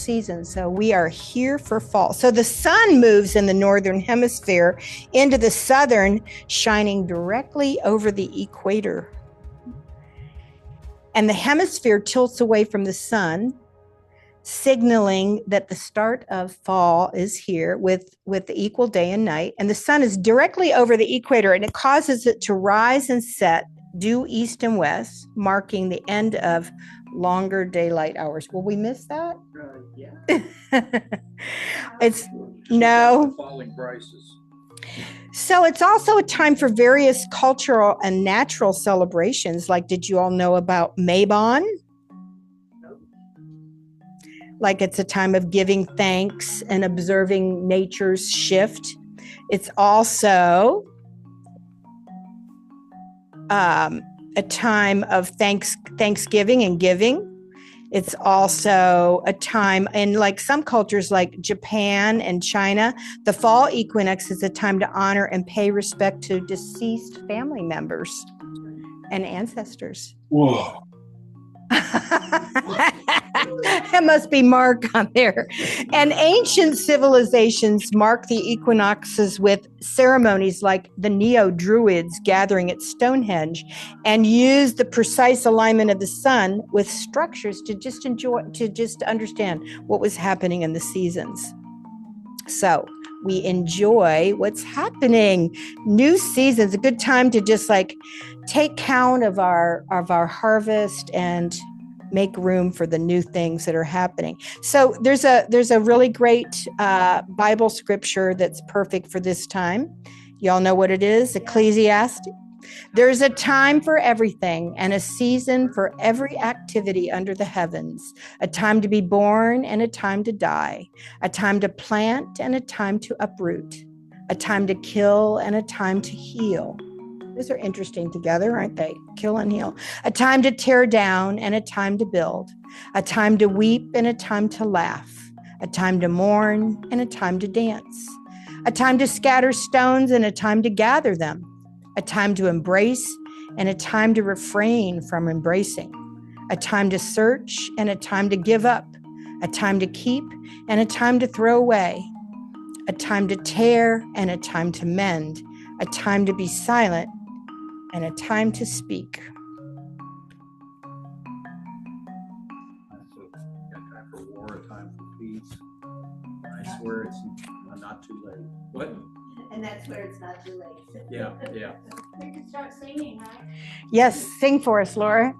season. So we are here for fall. So the sun moves in the northern hemisphere into the southern, shining directly over the equator. And the hemisphere tilts away from the sun, signaling that the start of fall is here with the equal day and night. And the sun is directly over the equator, and it causes it to rise and set due east and west, marking the end of longer daylight hours. Will we miss that? Yeah. It's no. Falling prices. So it's also a time for various cultural and natural celebrations. Like, did you all know about Mabon? Like, it's a time of giving thanks and observing nature's shift. It's also a time of thanksgiving and giving. It's also a time in like some cultures like Japan and China, the fall equinox is a time to honor and pay respect to deceased family members and ancestors. Whoa. It must be Mark on there. And ancient civilizations mark the equinoxes with ceremonies like the Neo-Druids gathering at Stonehenge, and use the precise alignment of the sun with structures to just understand what was happening in the seasons. So we enjoy what's happening. New seasons, a good time to just like take count of our harvest and make room for the new things that are happening. So there's a really great Bible scripture that's perfect for this time. Y'all know what it is? Ecclesiastes. There's a time for everything and a season for every activity under the heavens, a time to be born and a time to die, a time to plant and a time to uproot, a time to kill and a time to heal. Those are interesting together, aren't they? Kill and heal. A time to tear down and a time to build. A time to weep and a time to laugh. A time to mourn and a time to dance. A time to scatter stones and a time to gather them. A time to embrace and a time to refrain from embracing. A time to search and a time to give up. A time to keep and a time to throw away. A time to tear and a time to mend. A time to be silent and a time to speak. A time for war, a time for peace. I swear it's not too late. What? And that's where it's not too late. Yeah, yeah. We can start singing, right? Yes, sing for us, Laura.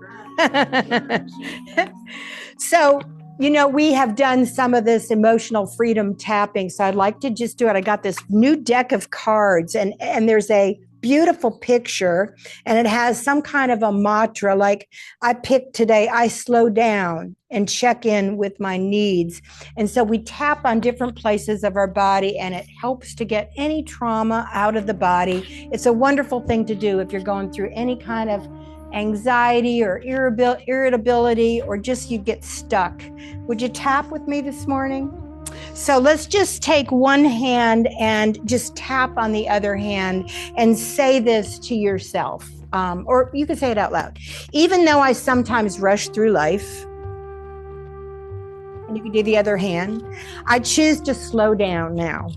So, you know, we have done some of this emotional freedom tapping, so I'd like to just do it. I got this new deck of cards, and there's a beautiful picture, and it has some kind of a mantra. Like I picked today, I slow down and check in with my needs. And so we tap on different places of our body, and it helps to get any trauma out of the body. It's a wonderful thing to do if you're going through any kind of anxiety or irritability, or just you get stuck. Would you tap with me this morning? So let's just take one hand and just tap on the other hand and say this to yourself. Or you can say it out loud. Even though I sometimes rush through life, and you can do the other hand, I choose to slow down now.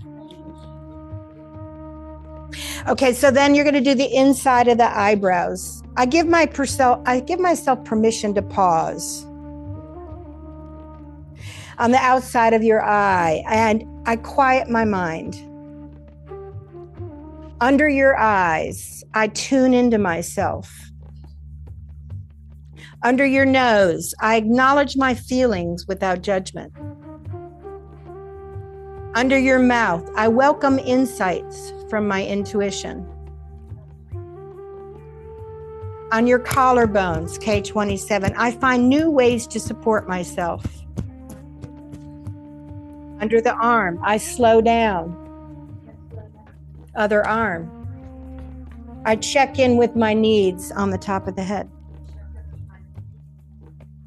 Okay, so then you're going to do the inside of the eyebrows. I give myself permission to pause. On the outside of your eye, and I quiet my mind. Under your eyes, I tune into myself. Under your nose, I acknowledge my feelings without judgment. Under your mouth, I welcome insights from my intuition. On your collarbones, K27, I find new ways to support myself. Under the arm, I slow down. Other arm. I check in with my needs on the top of the head.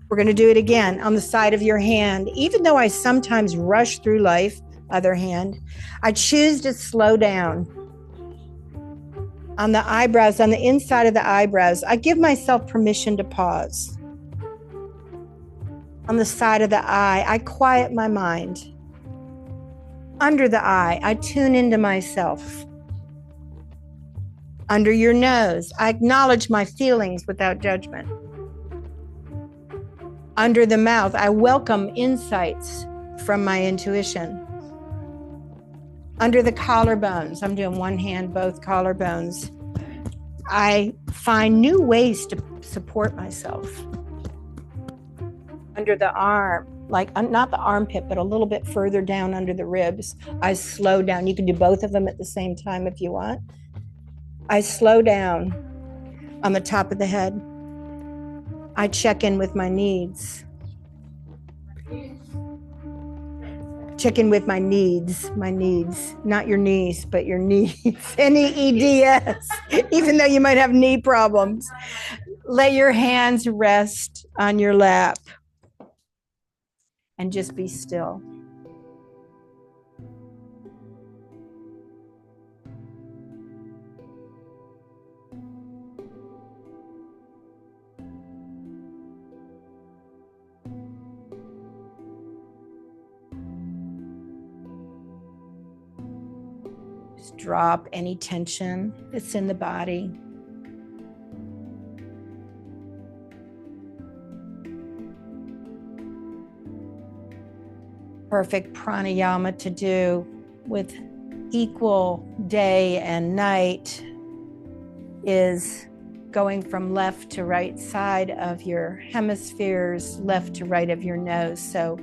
We're going to do it again on the side of your hand. Even though I sometimes rush through life, other hand, I choose to slow down. On the eyebrows, on the inside of the eyebrows, I give myself permission to pause. On the side of the eye, I quiet my mind. Under the eye, I tune into myself. Under your nose, I acknowledge my feelings without judgment. Under the mouth, I welcome insights from my intuition. Under the collarbones, I'm doing one hand, both collarbones, I find new ways to support myself. Under the arm, like not the armpit, but a little bit further down under the ribs, I slow down. You can do both of them at the same time if you want. I slow down on the top of the head. I check in with my needs. Check in with my needs, not your knees, but your needs, N-E-E-D-S, even though you might have knee problems. Let your hands rest on your lap and just be still. Just drop any tension that's in the body. Perfect pranayama to do with equal day and night is going from left to right side of your hemispheres, left to right of your nose. So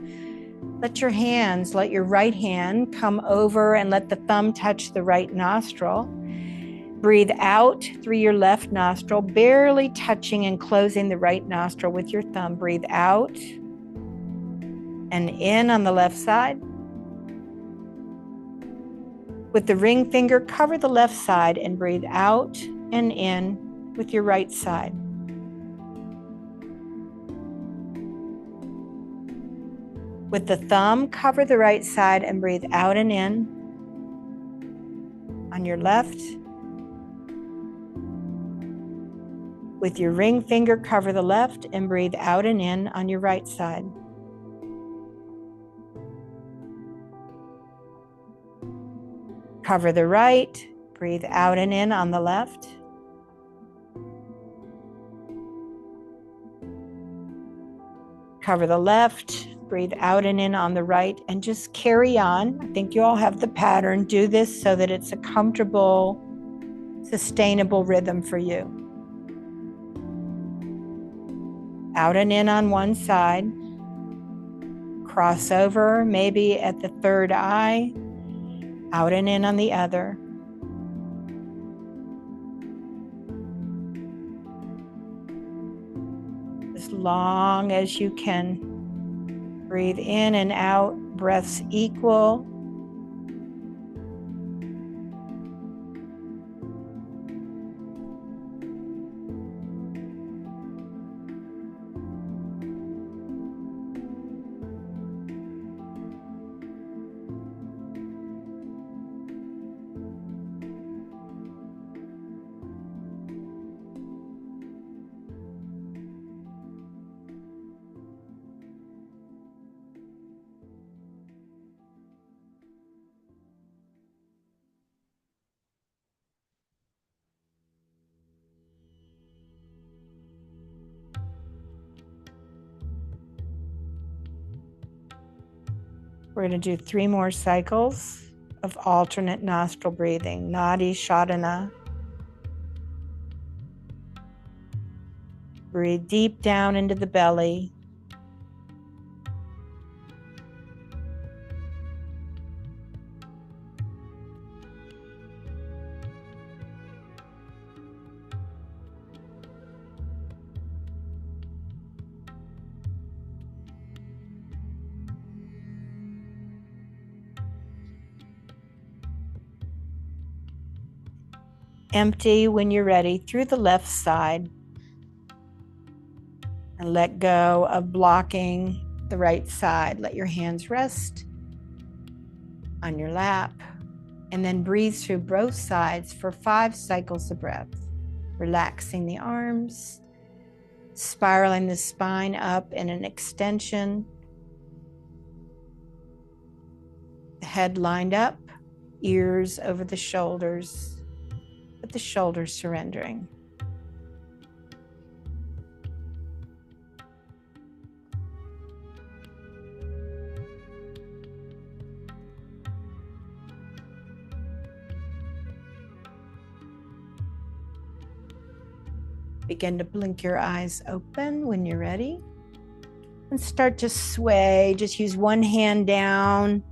let your hands, let your right hand come over and let the thumb touch the right nostril. Breathe out through your left nostril, barely touching and closing the right nostril with your thumb. Breathe out and in on the left side. With the ring finger, cover the left side and breathe out and in with your right side. With the thumb, cover the right side and breathe out and in on your left. With your ring finger, cover the left and breathe out and in on your right side. Cover the right, breathe out and in on the left. Cover the left, breathe out and in on the right, and just carry on. I think you all have the pattern. Do this so that it's a comfortable, sustainable rhythm for you. Out and in on one side. Cross over, maybe at the third eye. Out and in on the other. As long as you can breathe in and out, breaths equal. We're going to do 3 more cycles of alternate nostril breathing, Nadi Shodhana. Breathe deep down into the belly. Empty when you're ready through the left side. And let go of blocking the right side. Let your hands rest on your lap. And then breathe through both sides for 5 cycles of breath. Relaxing the arms, spiraling the spine up in an extension. The head lined up, ears over the shoulders, with the shoulders surrendering. Begin to blink your eyes open when you're ready and start to sway. Just use one hand down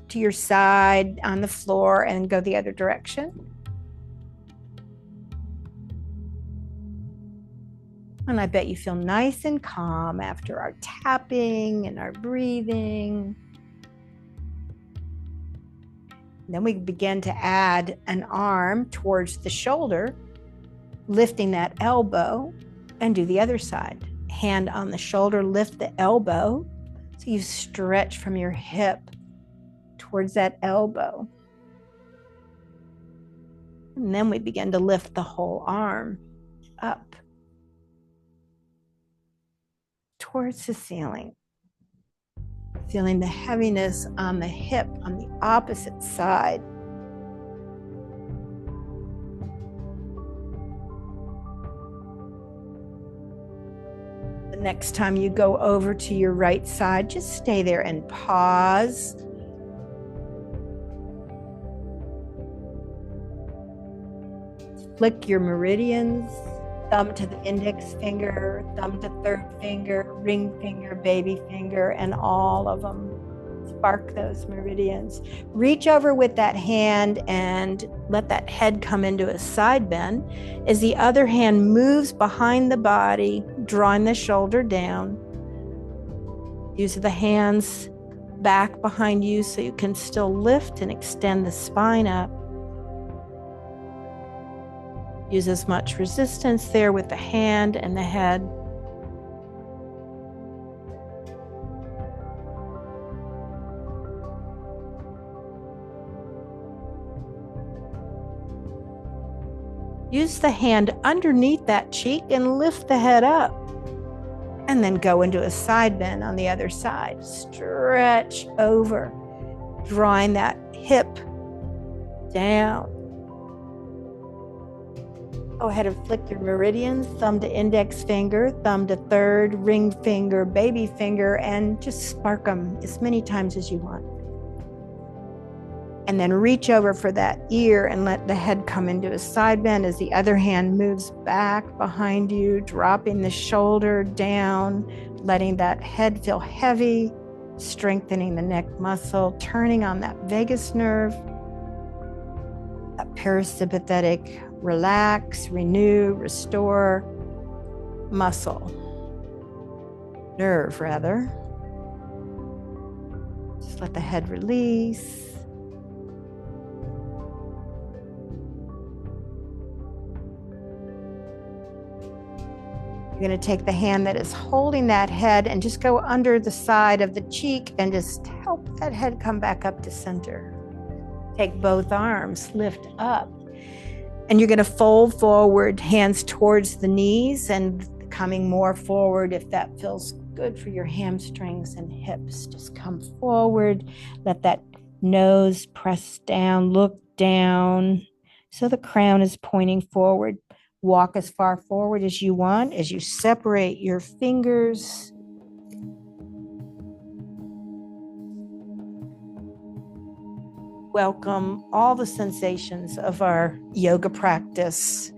to your side on the floor and go the other direction. And I bet you feel nice and calm after our tapping and our breathing. Then we begin to add an arm towards the shoulder, lifting that elbow, and do the other side. Hand on the shoulder, lift the elbow so you stretch from your hip towards that elbow. And then we begin to lift the whole arm up towards the ceiling, feeling the heaviness on the hip on the opposite side. The next time you go over to your right side, just stay there and pause. Flick your meridians, thumb to the index finger, thumb to third finger, ring finger, baby finger, and all of them. Spark those meridians. Reach over with that hand and let that head come into a side bend as the other hand moves behind the body, drawing the shoulder down. Use the hands back behind you so you can still lift and extend the spine up. Use as much resistance there with the hand and the head. Use the hand underneath that cheek and lift the head up. And then go into a side bend on the other side. Stretch over, drawing that hip down. Go ahead and flick your meridians, thumb to index finger, thumb to third, ring finger, baby finger, and just spark them as many times as you want. And then reach over for that ear and let the head come into a side bend as the other hand moves back behind you, dropping the shoulder down, letting that head feel heavy, strengthening the neck muscle, turning on that vagus nerve, that parasympathetic relax, renew, restore nerve rather. Just let the head release. You're going to take the hand that is holding that head and just go under the side of the cheek and just help that head come back up to center. Take both arms, lift up. And you're going to fold forward, hands towards the knees and coming more forward if that feels good for your hamstrings and hips. Just come forward, let that nose press down, look down so the crown is pointing forward. Walk as far forward as you want as you separate your fingers. Welcome all the sensations of our yoga practice.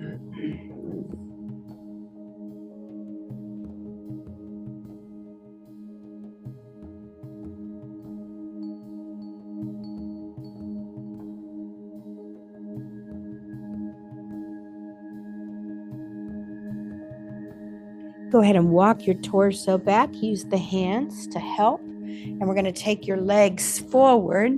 Go ahead and walk your torso back. Use the hands to help. And we're going to take your legs forward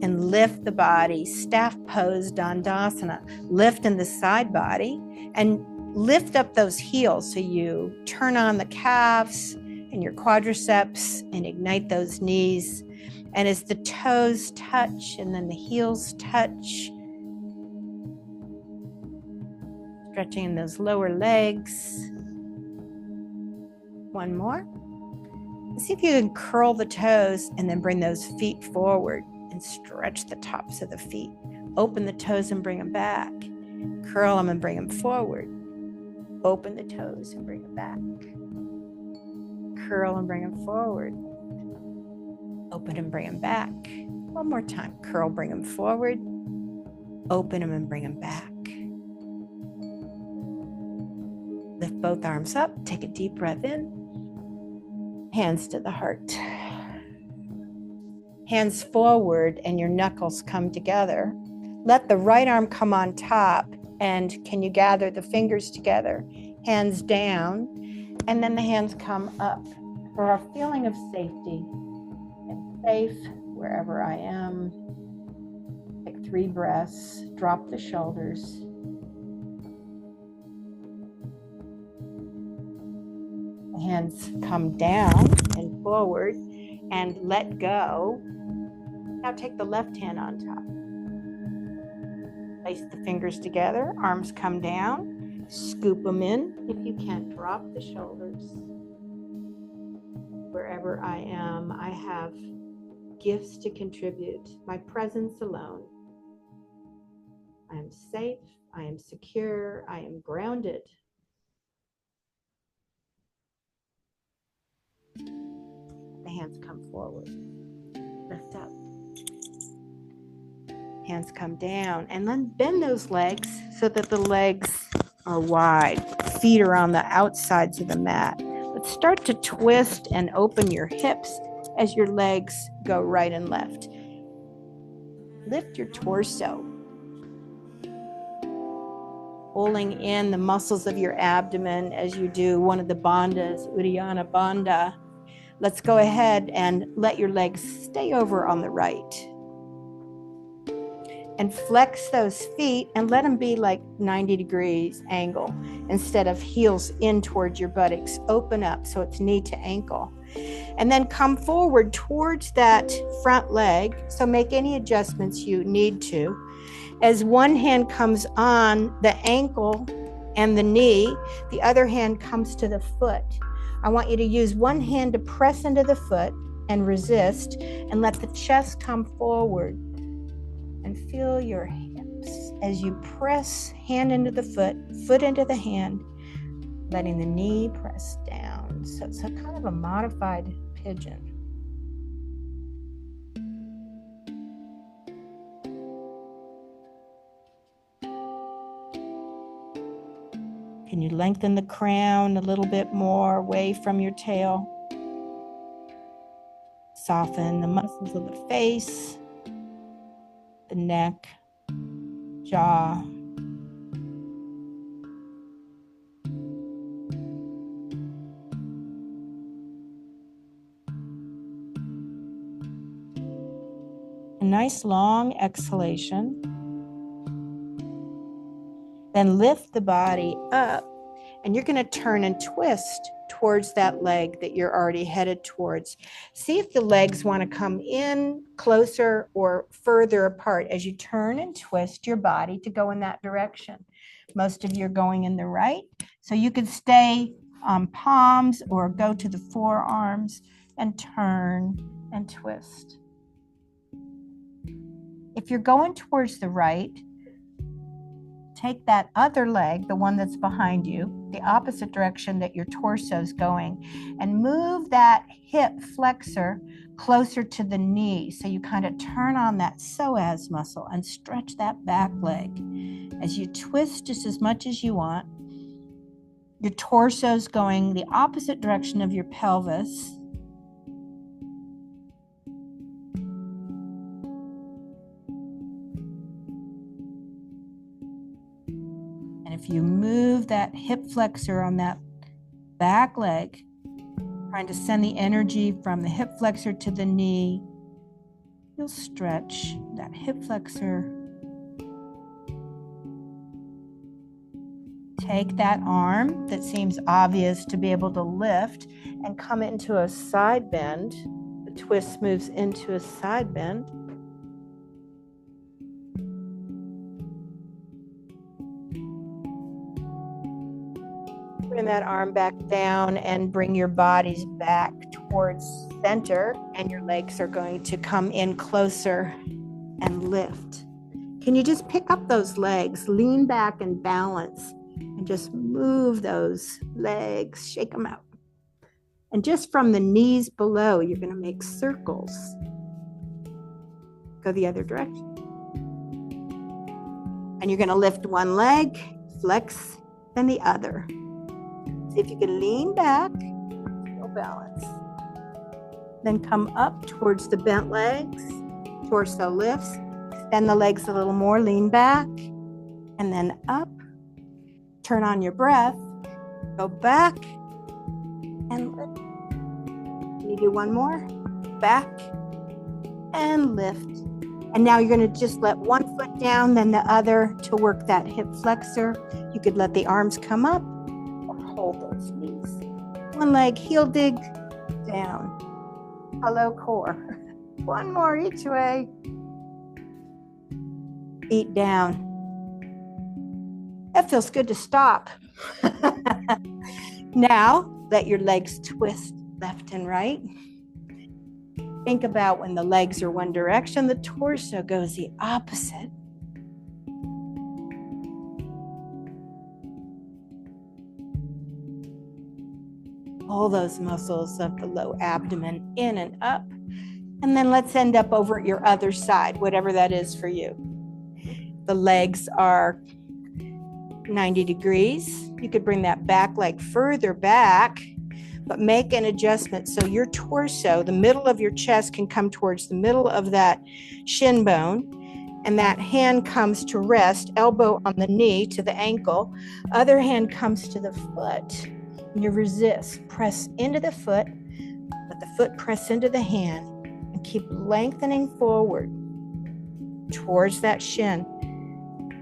and lift the body, staff pose, Dandasana. Lift in the side body and lift up those heels so you turn on the calves and your quadriceps and ignite those knees. And as the toes touch and then the heels touch, stretching those lower legs, One more. See if you can curl the toes and then bring those feet forward and stretch the tops of the feet. Open the toes and bring them back. Curl them and bring them forward. Open the toes and bring them back. Curl and bring them forward. Open and bring them back. One more time. Curl, bring them forward. Open them and bring them back. Lift both arms up. Take a deep breath in. Hands to the heart. Hands forward and your knuckles come together. Let the right arm come on top, and can you gather the fingers together? Hands down, and then the hands come up for a feeling of safety and safe wherever I am. Take 3 breaths, drop the shoulders. The hands come down and forward and let go. Now take the left hand on top. Place the fingers together, arms come down, scoop them in. If you can, drop the shoulders. Wherever I am, I have gifts to contribute. My presence alone. I am safe, I am secure, I am grounded. The hands come forward. Lift up. Hands come down, and then bend those legs so that the legs are wide. Feet are on the outsides of the mat. Let's start to twist and open your hips as your legs go right and left. Lift your torso, pulling in the muscles of your abdomen as you do one of the bandhas, Uddiyana Bandha. Let's go ahead and let your legs stay over on the right. And flex those feet and let them be like 90 degrees angle instead of heels in towards your buttocks. Open up so it's knee to ankle. And then come forward towards that front leg. So make any adjustments you need to. As one hand comes on the ankle and the knee, the other hand comes to the foot. I want you to use one hand to press into the foot and resist, and let the chest come forward. And feel your hips as you press hand into the foot, foot into the hand, letting the knee press down. So it's a kind of a modified pigeon. Can you lengthen the crown a little bit more away from your tail? Soften the muscles of the face, the neck, jaw. A nice long exhalation. Then lift the body up, and you're going to turn and twist towards that leg that you're already headed towards. See if the legs want to come in closer or further apart as you turn and twist your body to go in that direction. Most of you are going in the right, so you could stay on palms or go to the forearms and turn and twist. If you're going towards the right, take that other leg, the one that's behind you, the opposite direction that your torso is going, and move that hip flexor closer to the knee. So you kind of turn on that psoas muscle and stretch that back leg. As you twist just as much as you want, your torso is going the opposite direction of your pelvis. If you move that hip flexor on that back leg, trying to send the energy from the hip flexor to the knee, you'll stretch that hip flexor. Take that arm that seems obvious to be able to lift and come into a side bend. The twist moves into a side bend. that arm back down and bring your bodies back towards center, and your legs are going to come in closer and lift. Can you just pick up those legs, lean back and balance, and just move those legs, shake them out. And just from the knees below, you're going to make circles. Go the other direction. And you're going to lift one leg, flex, then the other. See if you can lean back, no balance. Then come up towards the bent legs, torso lifts. Extend the legs a little more, lean back, and then up. Turn on your breath, go back, and lift. Can you do one more? Back, and lift. And now you're going to just let one foot down, then the other to work that hip flexor. You could let the arms come up or hold those knees. One leg, heel dig, down. Hello, core. One more each way. Feet down. That feels good to stop. Now, let your legs twist left and right. Think about when the legs are one direction, the torso goes the opposite. Pull those muscles of the low abdomen in and up. And then let's end up over at your other side, whatever that is for you. The legs are 90 degrees. You could bring that back leg further back, but make an adjustment so your torso, the middle of your chest, can come towards the middle of that shin bone, and that hand comes to rest, elbow on the knee to the ankle, other hand comes to the foot, and you resist. Press into the foot, let the foot press into the hand, and keep lengthening forward towards that shin,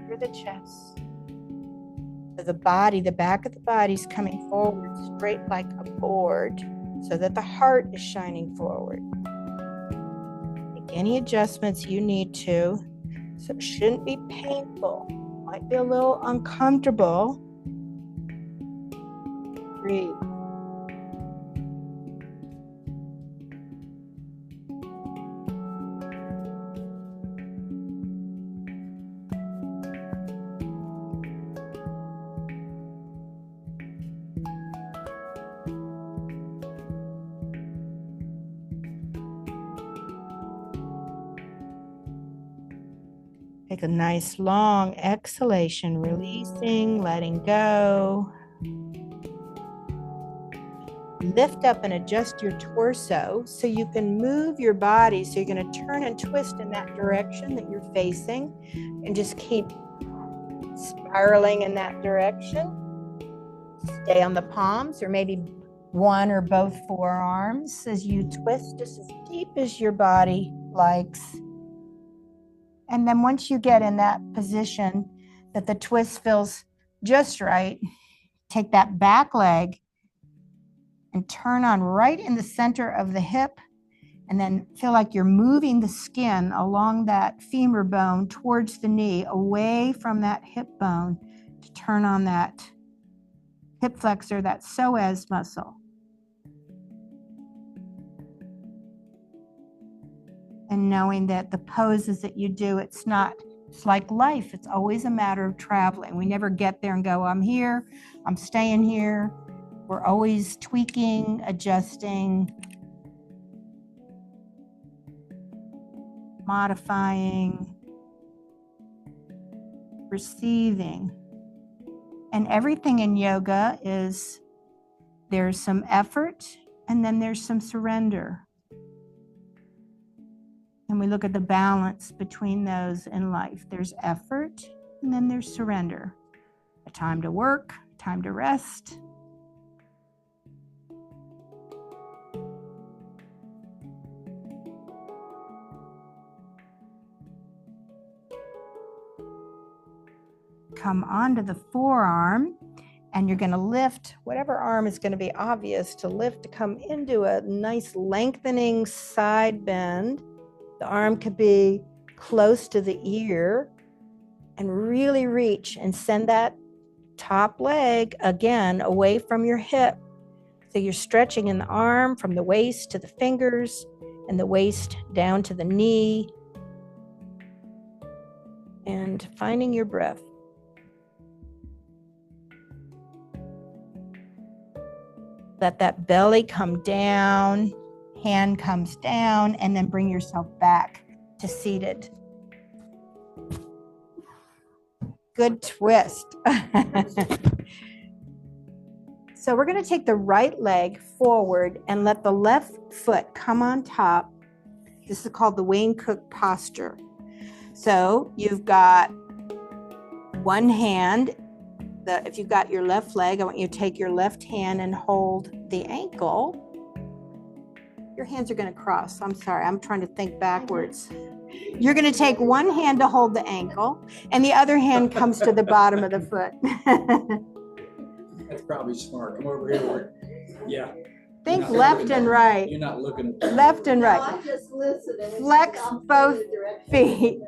through the chest. The body, the back of the body is coming forward straight like a board so that the heart is shining forward. Make any adjustments you need to, so it shouldn't be painful. Might be a little uncomfortable. Breathe. Take a nice long exhalation, releasing, letting go. Lift up and adjust your torso so you can move your body. So you're going to turn and twist in that direction that you're facing and just keep spiraling in that direction. Stay on the palms or maybe one or both forearms as you twist just as deep as your body likes. And then once you get in that position that the twist feels just right, take that back leg and turn on right in the center of the hip, and then feel like you're moving the skin along that femur bone towards the knee, away from that hip bone, to turn on that hip flexor, that psoas muscle. And knowing that the poses that you do, it's like life. It's always a matter of traveling. We never get there and go, I'm here, I'm staying here. We're always tweaking, adjusting, modifying, receiving. And everything in yoga is, there's some effort and then there's some surrender. And we look at the balance between those in life. There's effort, and then there's surrender. A time to work, time to rest. Come onto the forearm, and you're going to lift, whatever arm is going to be obvious to lift, to come into a nice lengthening side bend. The arm could be close to the ear, and really reach and send that top leg again away from your hip. So you're stretching in the arm from the waist to the fingers and the waist down to the knee. And finding your breath. Let that belly come down, hand comes down, and then bring yourself back to seated. Good twist. So we're going to take the right leg forward and let the left foot come on top. This is called the Wayne Cook posture. So you've got one hand. If you've got your left leg, I want you to take your left hand and hold the ankle. Your hands are going to cross. I'm sorry, I'm trying to think backwards. You're going to take one hand to hold the ankle, and the other hand comes to the bottom of the foot. That's probably smart. Come over here. Yeah. Think left and right. You're not looking at left and right. No, I'm just listening. Flex both feet.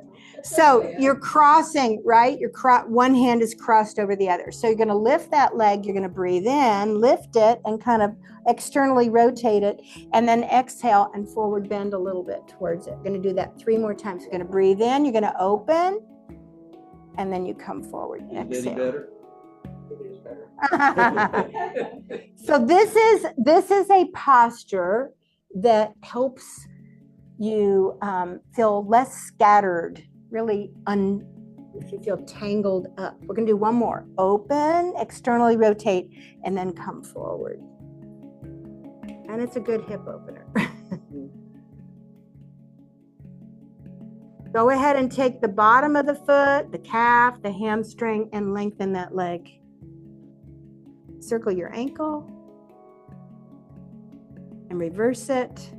So you're crossing, right? One hand is crossed over the other. So you're going to lift that leg. You're going to breathe in, lift it, and kind of externally rotate it. And then exhale and forward bend a little bit towards it. You're going to do that 3 more times. You're going to breathe in. You're going to open. And then you come forward. Exhale. Any better? So this is a posture that helps you feel less scattered, really if you feel tangled up. We're going to do one more. Open, externally rotate, and then come forward. And it's a good hip opener. Go ahead and take the bottom of the foot, the calf, the hamstring, and lengthen that leg. Circle your ankle and reverse it.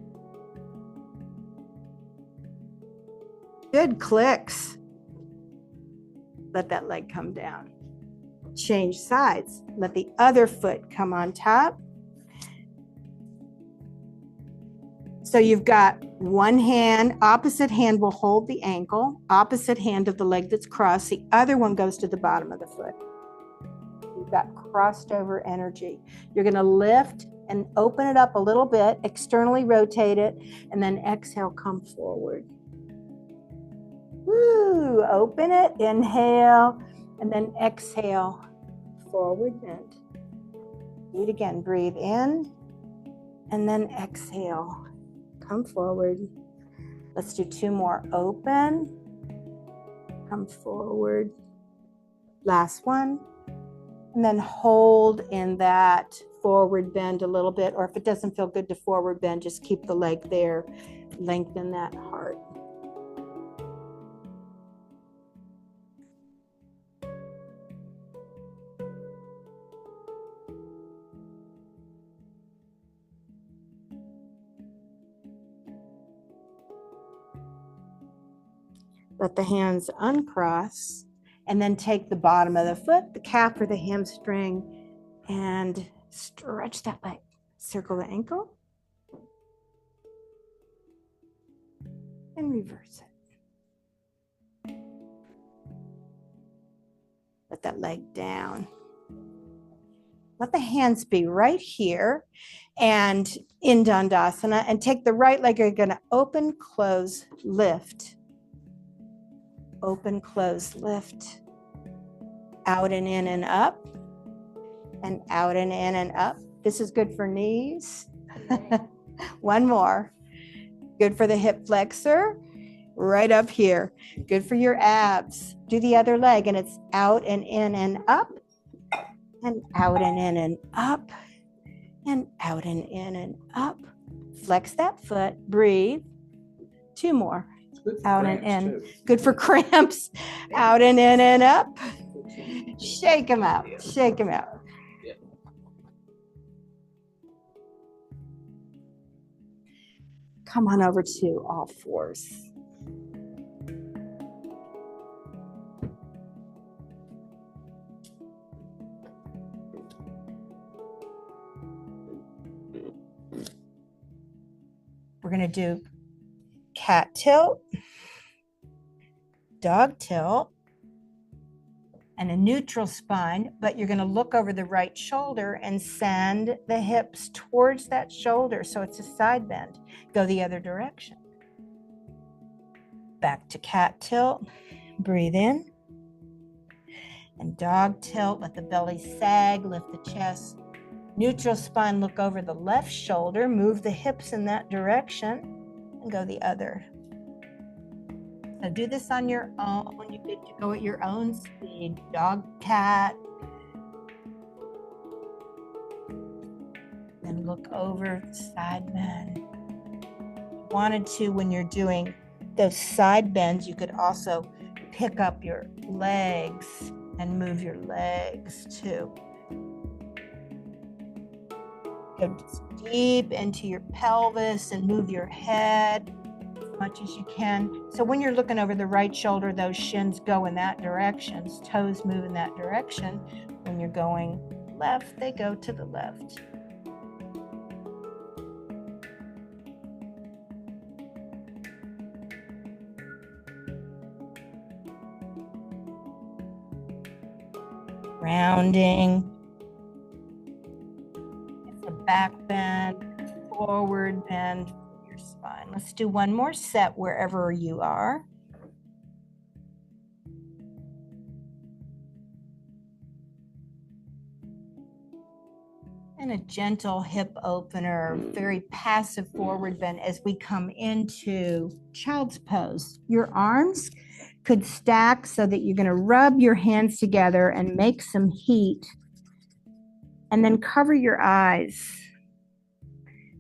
Good clicks. Let that leg come down. Change sides. Let the other foot come on top. So you've got one hand, opposite hand will hold the ankle, opposite hand of the leg that's crossed. The other one goes to the bottom of the foot. You've got crossed over energy. You're going to lift and open it up a little bit, externally rotate it, and then exhale, come forward. Woo, open it, inhale, and then exhale, forward bend. Do it again, breathe in, and then exhale, come forward. Let's do 2 more, open, come forward. Last one. And then hold in that forward bend a little bit, or if it doesn't feel good to forward bend, just keep the leg there, lengthen that heart. Let the hands uncross. And then take the bottom of the foot, the calf or the hamstring, and stretch that leg. Circle the ankle. And reverse it. Let that leg down. Let the hands be right here and in Dandasana. And take the right leg. You're going to open, close, lift. Open, close, lift, out and in and up, and out and in and up. This is good for knees. One more. Good for the hip flexor, right up here. Good for your abs. Do the other leg, and it's out and in and up, and out and in and up, and out and in and up. Flex that foot, breathe. 2 more. Out and in. Good for cramps. Out and in and up. Shake them out. Shake them out. Come on over to all fours. We're going to do cat tilt, dog tilt, and a neutral spine, but you're going to look over the right shoulder and send the hips towards that shoulder. So it's a side bend. Go the other direction. Back to cat tilt. Breathe in. And dog tilt. Let the belly sag. Lift the chest. Neutral spine. Look over the left shoulder. Move the hips in that direction. And go the other. So do this on your own. You get to go at your own speed. Dog, cat. Then look over, side bend. If you wanted to, when you're doing those side bends, you could also pick up your legs and move your legs too. Go deep into your pelvis and move your head much as you can. So when you're looking over the right shoulder, those shins go in that direction, toes move in that direction. When you're going left, they go to the left. Rounding. It's a back bend, forward bend. Spine. Let's do one more set wherever you are. And a gentle hip opener, very passive forward bend as we come into child's pose. Your arms could stack so that you're going to rub your hands together and make some heat. And then cover your eyes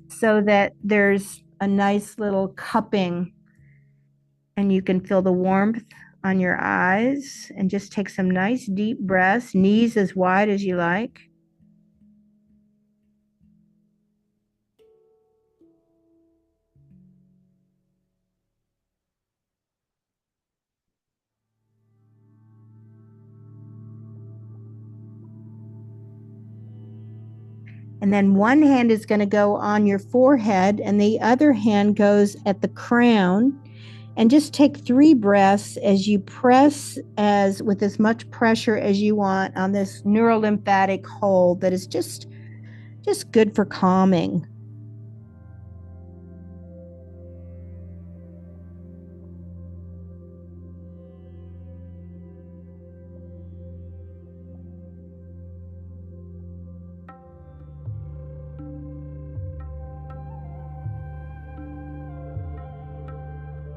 so that there's a nice little cupping and you can feel the warmth on your eyes, and just take some nice deep breaths, knees as wide as you like. And then one hand is going to go on your forehead and the other hand goes at the crown. And just take 3 breaths as you press with as much pressure as you want on this neurolymphatic hold that is just good for calming.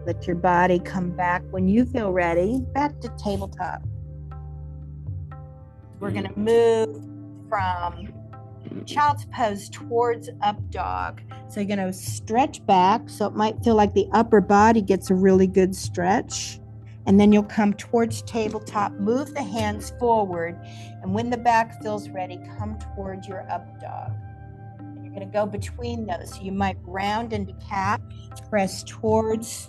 Let your body come back when you feel ready, back to tabletop. We're going to move from child's pose towards up dog. So you're going to stretch back, so it might feel like the upper body gets a really good stretch. And then you'll come towards tabletop, move the hands forward, and when the back feels ready, come towards your up dog. And you're going to go between those. So you might round into cat, press towards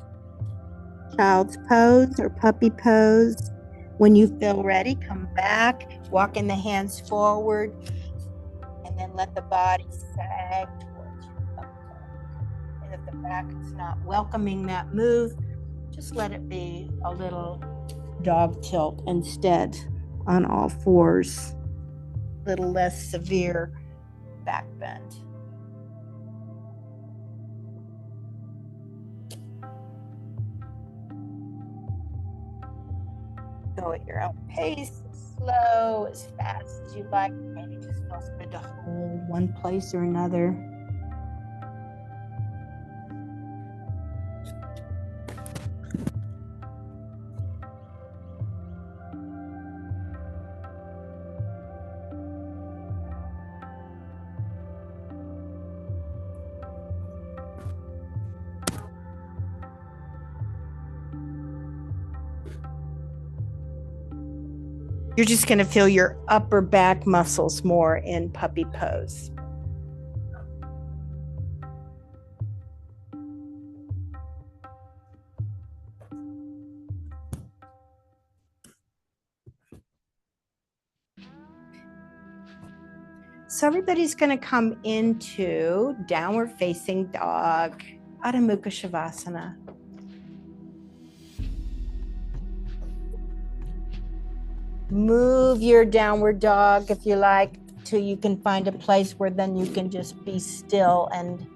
child's pose or puppy pose. When you feel ready, come back, walking the hands forward, and then let the body sag towards your up dog. And if the back is not welcoming that move, just let it be a little dog tilt instead on all fours. A little less severe back bend. Go at your own pace, slow, as fast as you like. Maybe just feels good to hold one place or another. You're just going to feel your upper back muscles more in puppy pose. So everybody's going to come into downward facing dog, Adho Mukha Shavasana. Move your downward dog if you like, till you can find a place where then you can just be still and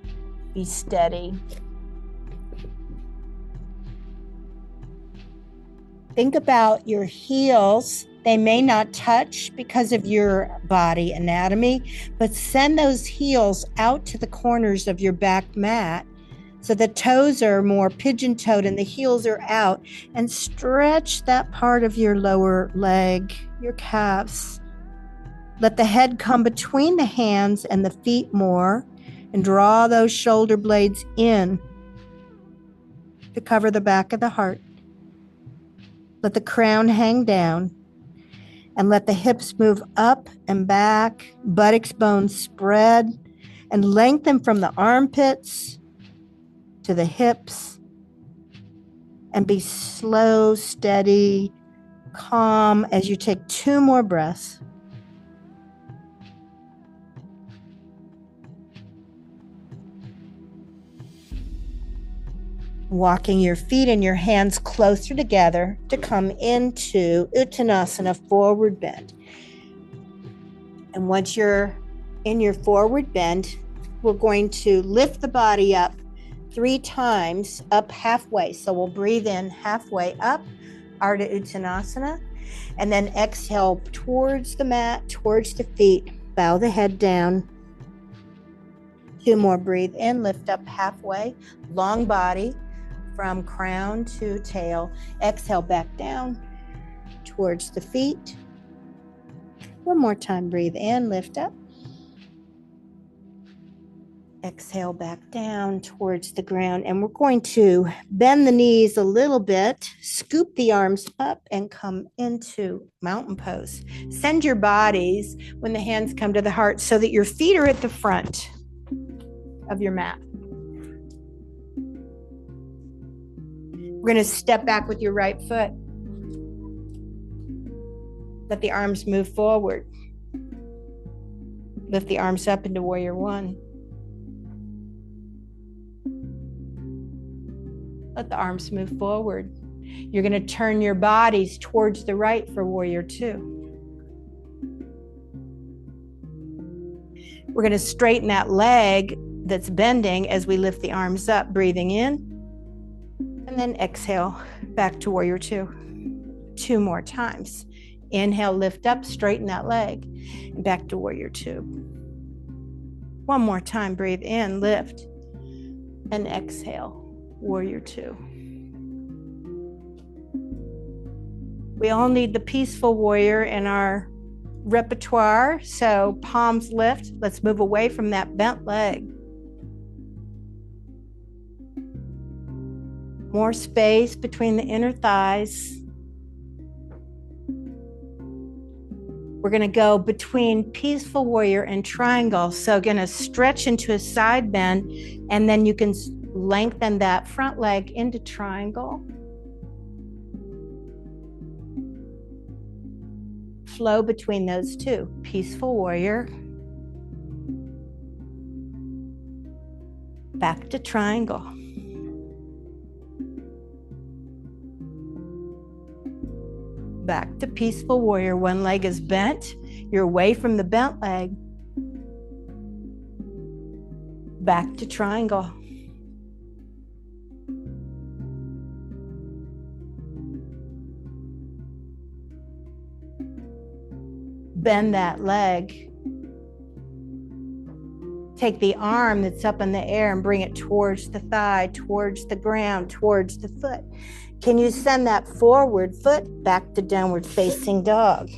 be steady. Think about your heels. They may not touch because of your body anatomy, but send those heels out to the corners of your back mat so the toes are more pigeon-toed and the heels are out, and stretch that part of your lower leg, your calves. Let the head come between the hands and the feet more, and draw those shoulder blades in to cover the back of the heart. Let the crown hang down, and let the hips move up and back, buttocks bones spread, and lengthen from the armpits to the hips, and be slow, steady, calm as you take 2 more breaths. Walking your feet and your hands closer together to come into Uttanasana, forward bend. And once you're in your forward bend, we're going to lift the body up 3 times, up halfway. So we'll breathe in halfway up, Ardha Uttanasana, and then exhale towards the mat, towards the feet. Bow the head down. 2 more, breathe in, lift up halfway, long body from crown to tail. Exhale back down towards the feet. 1 more time, breathe in, lift up. Exhale back down towards the ground, and we're going to bend the knees a little bit, scoop the arms up, and come into mountain pose. Send your bodies when the hands come to the heart so that your feet are at the front of your mat. We're going to step back with your right foot. Let the arms move forward. Lift the arms up into warrior 1. Let the arms move forward. You're going to turn your bodies towards the right for warrior 2. We're going to straighten that leg that's bending as we lift the arms up, breathing in. And then exhale back to warrior 2. 2 more times. Inhale, lift up, straighten that leg, and back to warrior 2. 1 more time, breathe in, lift, and exhale, warrior 2. We all need the peaceful warrior in our repertoire, so palms lift. Let's move away from that bent leg. More space between the inner thighs. We're going to go between peaceful warrior and triangle. So going to stretch into a side bend, and then you can lengthen that front leg into triangle. Flow between those 2. Peaceful warrior. Back to triangle. Back to peaceful warrior. 1 leg is bent. You're away from the bent leg. Back to triangle. Bend that leg. Take the arm that's up in the air and bring it towards the thigh, towards the ground, towards the foot. Can you send that forward foot back to downward facing dog?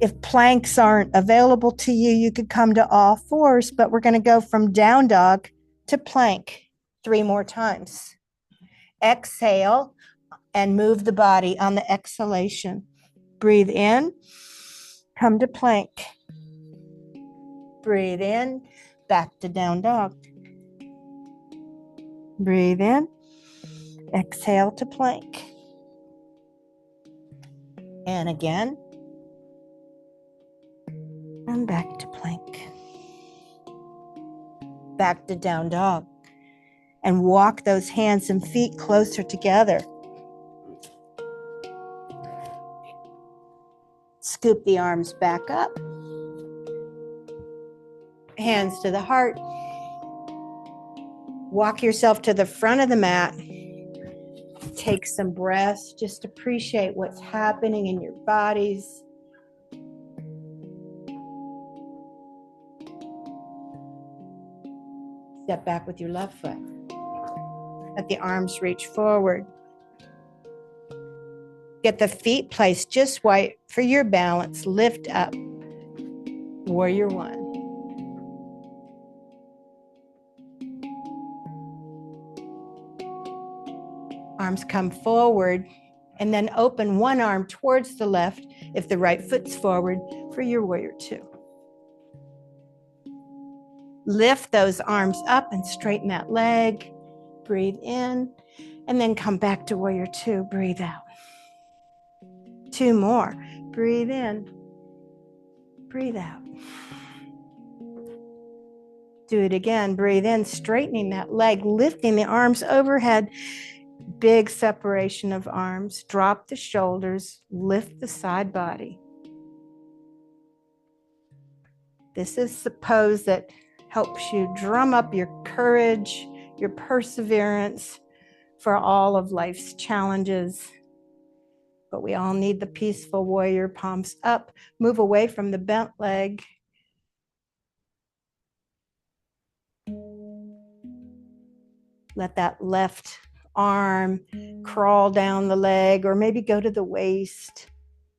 If planks aren't available to you, you could come to all fours, but we're going to go from down dog to plank 3 more times. Exhale and move the body on the exhalation. Breathe in, come to plank. Breathe in, back to down dog. Breathe in, exhale to plank. And again, and back to plank. Back to down dog. And walk those hands and feet closer together. Scoop the arms back up. Hands to the heart. Walk yourself to the front of the mat. Take some breaths. Just appreciate what's happening in your bodies. Step back with your left foot. Let the arms reach forward. Get the feet placed just right for your balance. Lift up. Warrior one. Arms come forward and then open one arm towards the left if the right foot's forward for your warrior two. Lift those arms up and straighten that leg. Breathe in and then come back to warrior two. Breathe out. Two more. Breathe in. Breathe out. Do it again. Breathe in, straightening that leg, lifting the arms overhead. Big separation of arms. Drop the shoulders. Lift the side body. This is the pose that helps you drum up your courage, your perseverance for all of life's challenges. But we all need the peaceful warrior. Palms up. Move away from the bent leg. Let that left arm crawl down the leg, or maybe go to the waist,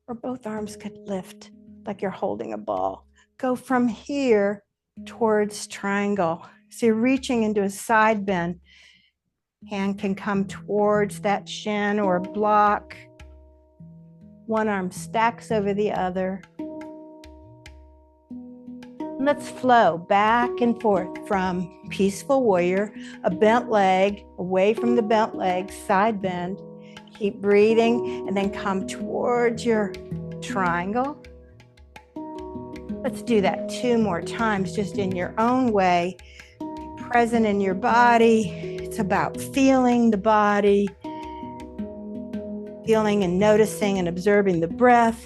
or both arms could lift like you're holding a ball. Go from here towards triangle. So you're reaching into a side bend. Hand can come towards that shin or block. One arm stacks over the other. Let's flow back and forth from peaceful warrior, a bent leg, away from the bent leg, side bend. Keep breathing and then come towards your triangle. Let's do that 2 more times, just in your own way. Be present in your body. It's about feeling the body, feeling and noticing and observing the breath.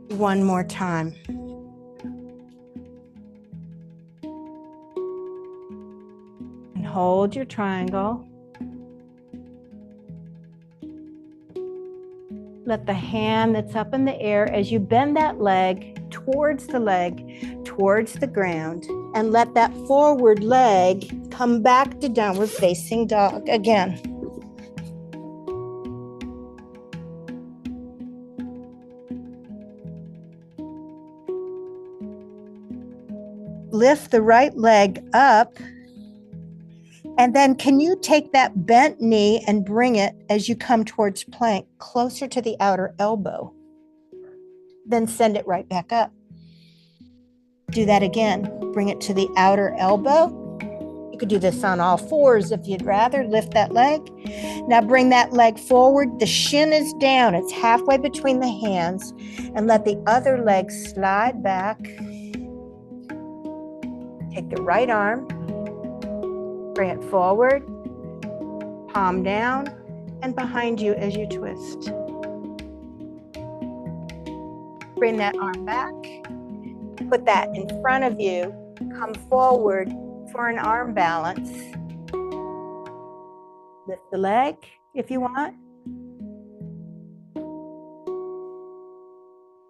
1 more time. And hold your triangle. Let the hand that's up in the air, as you bend that leg, towards the ground, and let that forward leg come back to downward facing dog again. Lift the right leg up, and then can you take that bent knee and bring it as you come towards plank closer to the outer elbow? Then send it right back up. Do that again. Bring it to the outer elbow. You could do this on all fours if you'd rather. Lift that leg. Now bring that leg forward. The shin is down. It's halfway between the hands. And let the other leg slide back. Take the right arm, bring it forward, palm down, and behind you as you twist. Bring that arm back, put that in front of you, come forward for an arm balance. Lift the leg if you want.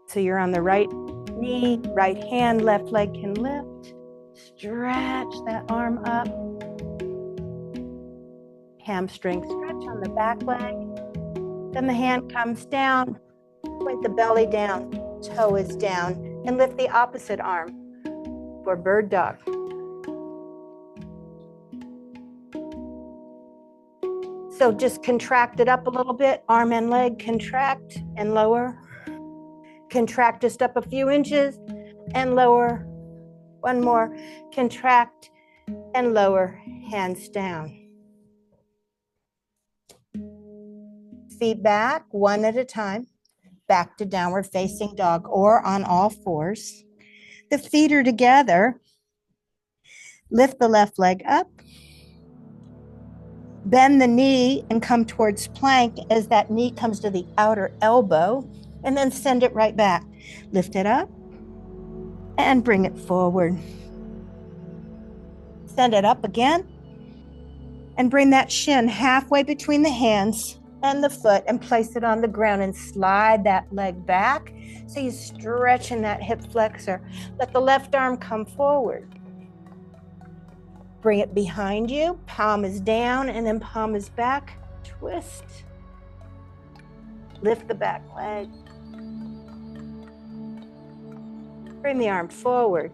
So you're on the right knee, right hand, left leg can lift. Stretch that arm up. Hamstring stretch on the back leg. Then the hand comes down. Point the belly down. Toe is down. And lift the opposite arm for bird dog. So just contract it up a little bit. Arm and leg contract and lower. Contract just up a few inches and lower. 1 more, contract and lower, hands down. Feet back, 1 at a time, back to downward facing dog or on all fours. The feet are together. Lift the left leg up. Bend the knee and come towards plank as that knee comes to the outer elbow, and then send it right back. Lift it up and bring it forward. Send it up again and bring that shin halfway between the hands and the foot and place it on the ground and slide that leg back so you stretch in that hip flexor. Let the left arm come forward. Bring it behind you, palm is down and then palm is back. Twist. Lift the back leg. Bring the arm forward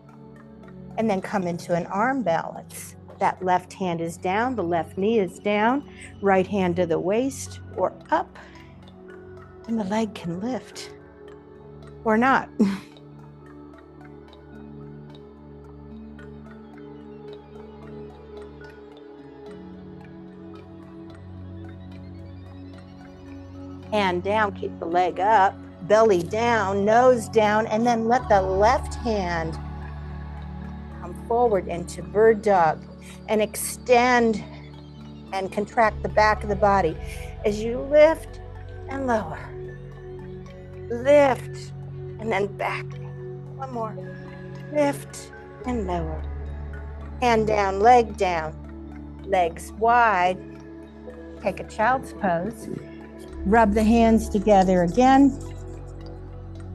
and then come into an arm balance. That left hand is down, the left knee is down, right hand to the waist or up, and the leg can lift or not. Hand down, keep the leg up, belly down, nose down, and then let the left hand come forward into bird dog and extend and contract the back of the body as you lift and lower. Lift and then back. One more. Lift and lower. Hand down, leg down, legs wide. Take a child's pose. Rub the hands together again.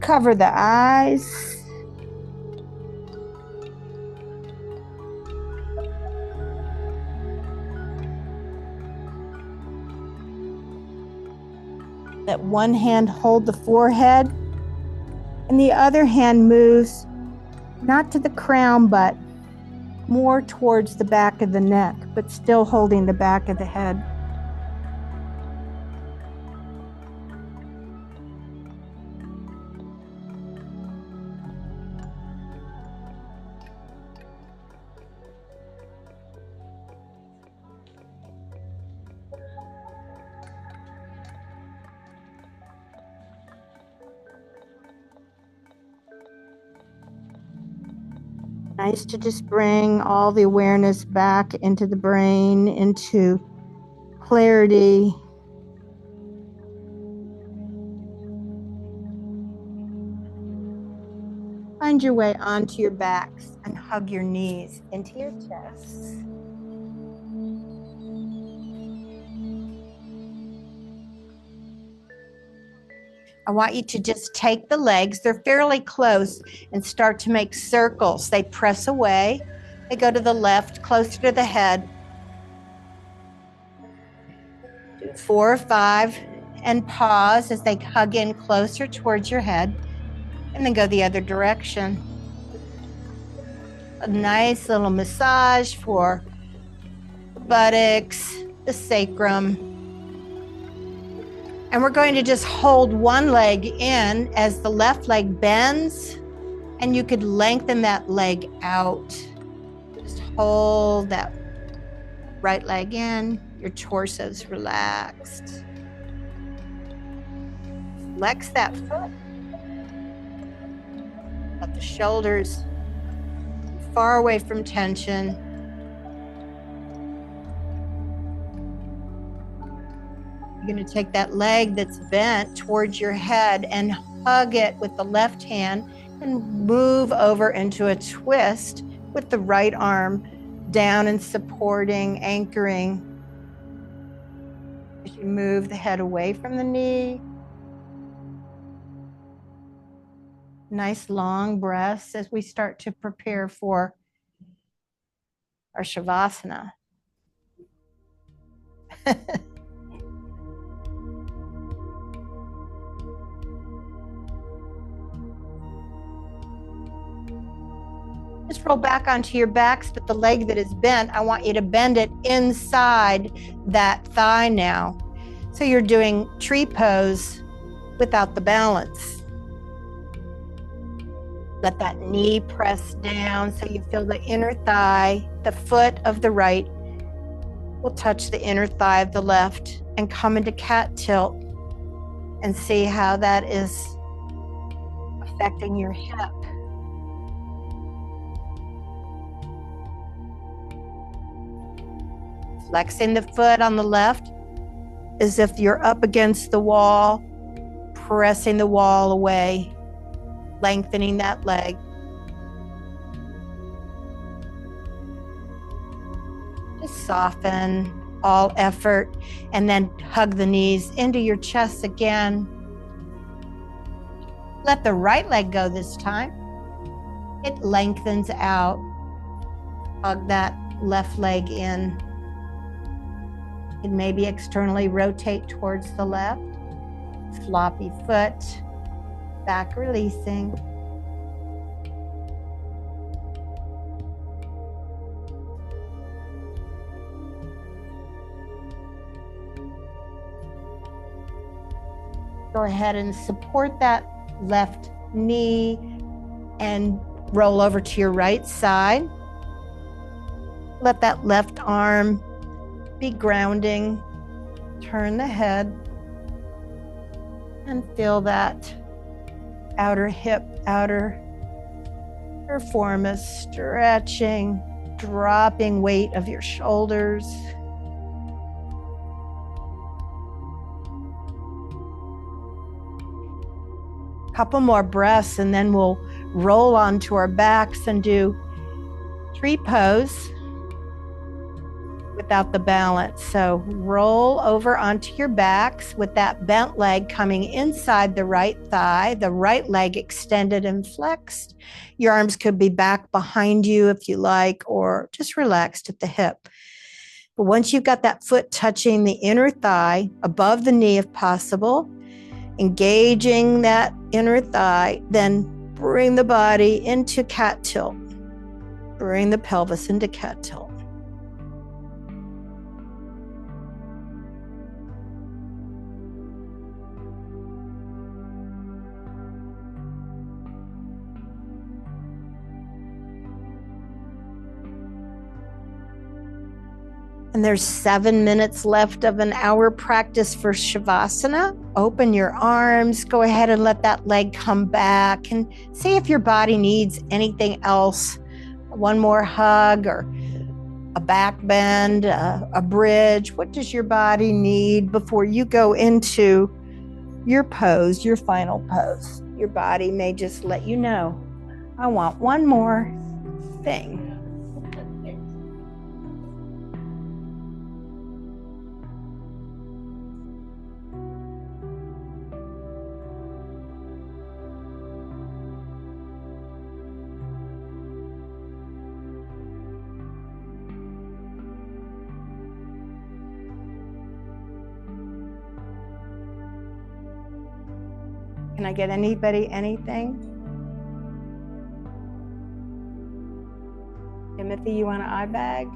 Cover the eyes. Let one hand hold the forehead and the other hand moves not to the crown but more towards the back of the neck, but still holding the back of the head. Nice to just bring all the awareness back into the brain, into clarity. Find your way onto your backs and hug your knees into your chests. I want you to just take the legs, they're fairly close, and start to make circles. They press away, they go to the left, closer to the head. Do 4 or 5 and pause as they hug in closer towards your head, and then go the other direction. A nice little massage for the buttocks, the sacrum. And we're going to just hold one leg in as the left leg bends, and you could lengthen that leg out. Just hold that right leg in, your torso's relaxed. Flex that foot. Let the shoulders far away from tension. You're going to take that leg that's bent towards your head and hug it with the left hand and move over into a twist with the right arm down and supporting, anchoring. As you move the head away from the knee. Nice long breaths as we start to prepare for our Shavasana. Just roll back onto your backs, but the leg that is bent, I want you to bend it inside that thigh now. So you're doing tree pose without the balance. Let that knee press down so you feel the inner thigh. The foot of the right will touch the inner thigh of the left and come into cat tilt and see how that is affecting your hip. Flexing the foot on the left as if you're up against the wall, pressing the wall away, lengthening that leg. Just soften all effort and then hug the knees into your chest again. Let the right leg go this time. It lengthens out. Hug that left leg in. And maybe externally rotate towards the left. Floppy foot, back releasing. Go ahead and support that left knee and roll over to your right side. Let that left arm be grounding. Turn the head and feel that outer hip, outer piriformis stretching, dropping weight of your shoulders. Couple more breaths and then we'll roll onto our backs and do tree pose without the balance. So roll over onto your backs with that bent leg coming inside the right thigh, the right leg extended and flexed. Your arms could be back behind you if you like, or just relaxed at the hip. But once you've got that foot touching the inner thigh, above the knee if possible, engaging that inner thigh, then bring the body into cat tilt. Bring the pelvis into cat tilt. And there's 7 minutes left of an hour practice for Shavasana. Open your arms, go ahead and let that leg come back and see if your body needs anything else. One more hug or a back bend, a bridge. What does your body need before you go into your pose, your final pose? Your body may just let you know, I want one more thing. Can I get anybody anything? Timothy, you want an eye bag?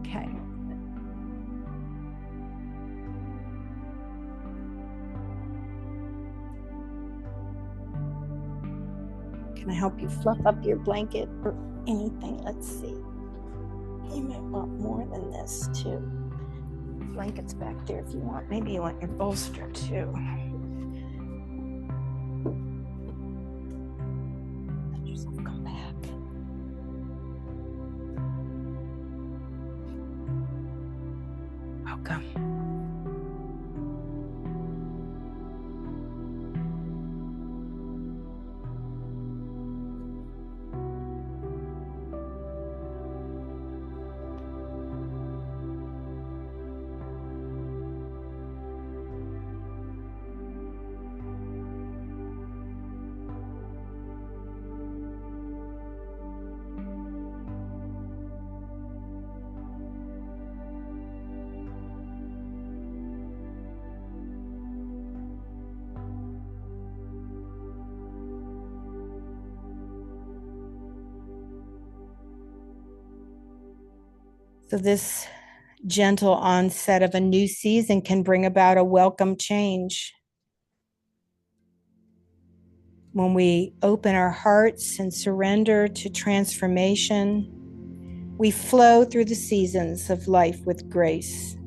Okay. Can I help you fluff up your blanket or anything? Let's see. You might want more than this too. Blanket's back there if you want. Maybe you want your bolster too. Let yourself come back. Welcome. So this gentle onset of a new season can bring about a welcome change. When we open our hearts and surrender to transformation, we flow through the seasons of life with grace.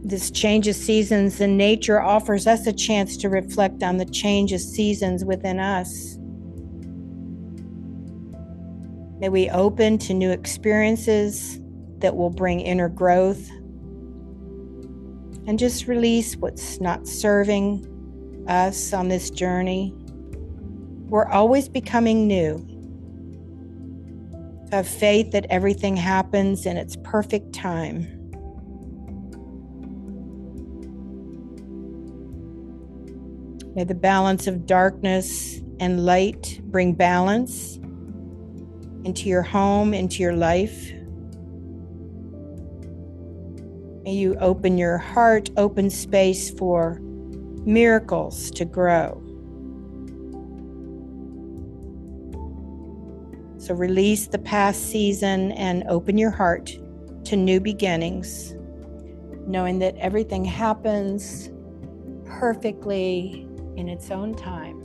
This change of seasons in nature offers us a chance to reflect on the change of seasons within us. May we open to new experiences that will bring inner growth, and just release what's not serving us on this journey. We're always becoming new. To have faith that everything happens in its perfect time. May the balance of darkness and light bring balance into your home, into your life. May you open your heart, open space for miracles to grow. So release the past season and open your heart to new beginnings, knowing that everything happens perfectly in its own time.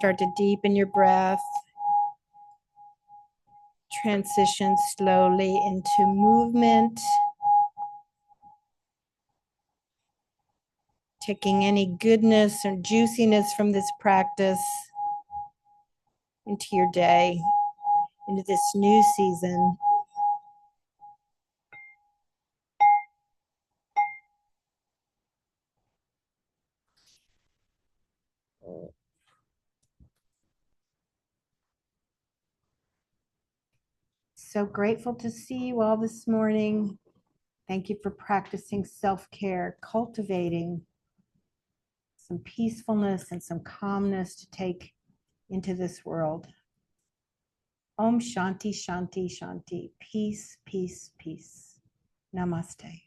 Start to deepen your breath. Transition slowly into movement. Taking any goodness or juiciness from this practice into your day, into this new season. so grateful to see you all this morning. Thank you for practicing self-care, cultivating some peacefulness and some calmness to take into this world. Om Shanti, Shanti, Shanti. Peace, peace, peace. Namaste.